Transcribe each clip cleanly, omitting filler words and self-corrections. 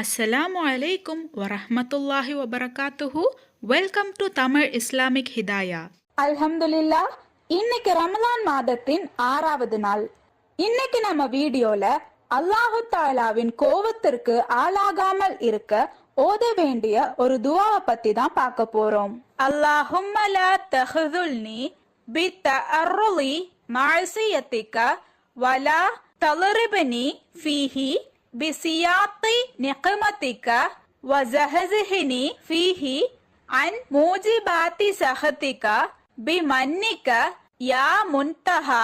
அஸ்ஸலாமு அலைக்கும் வரஹ்மத்துல்லாஹி வபரகாத்துஹு. Welcome to Tamil Islamic Hidaya. அல்ஹம்துலில்லா. இன்னைக்கு ரமலான் மாதத்தின் 6வது நாள். இன்னைக்கு நம்ம வீடியோல அல்லாஹு தாலாவின் கோபத்திற்கு ஆளாகாமல் இருக்க ஓத வேண்டிய ஒரு துவாவை பத்தி தான் பார்க்க போறோம். அல்லாஹும்ம லா தஹ்துல்னி பித்தஅர்ருலி மஅசியத்திக வலா தலரிபனி ஃபீஹி பிசியாத்தி நிக்மத்திக வஸஹஸிஹ்னி ஃபீஹி அன் மூஜிபாத்தி சஹத்திக பிமன்னிக யா முன்தஹா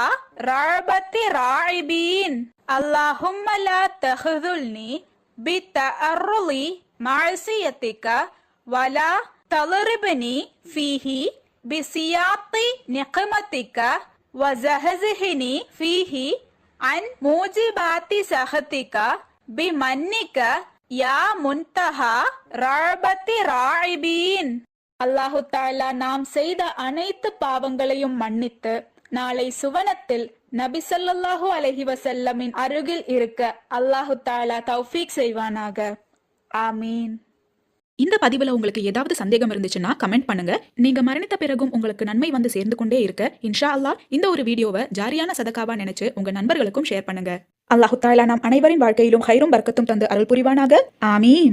ரஅபத்தி ராயிபீன். அல்லாஹும்ம லா தஹ்துல்னி பித்தஅர்ருலி மஅசியத்திக வலா தலரிபனி ஃபீஹி பிசியாத்தி நிக்மத்திக வஸஹஸிஹ்னி ஃபீஹி அன் மூஜிபாத்தி சஹத்திக பிமன்னிக யா முன்தஹா ரஅபத்தி ராயிபீன். அல்லாஹு தஆலா நாம் செய்த அனைத்து பாவங்களையும் மன்னித்து நாளை சுவனத்தில் நபி ஸல்லல்லாஹு அலைஹி வஸல்லமின் அருகில் இருக்க அல்லாஹு தஆலா தௌஃபீக் செய்வானாக. ஆமீன். இந்த பதிவுல உங்களுக்கு ஏதாவது சந்தேகம் இருந்துச்சுன்னா கமெண்ட் பண்ணுங்க. நீங்க மரணித்த பிறகும் உங்களுக்கு நன்மை வந்து சேர்ந்து கொண்டே இருக்க இன்ஷா அல்லாஹ் இந்த ஒரு வீடியோவை ஜாரியான சதகாவா நினைச்சு உங்க நண்பர்களுக்கும் ஷேர் பண்ணுங்க. அல்லாஹு தஆலா நாம் அனைவரின் வாழ்க்கையிலும் ஹைரும் பரக்கத்தும் தந்து அருள் புரிவானாக. ஆமீன்.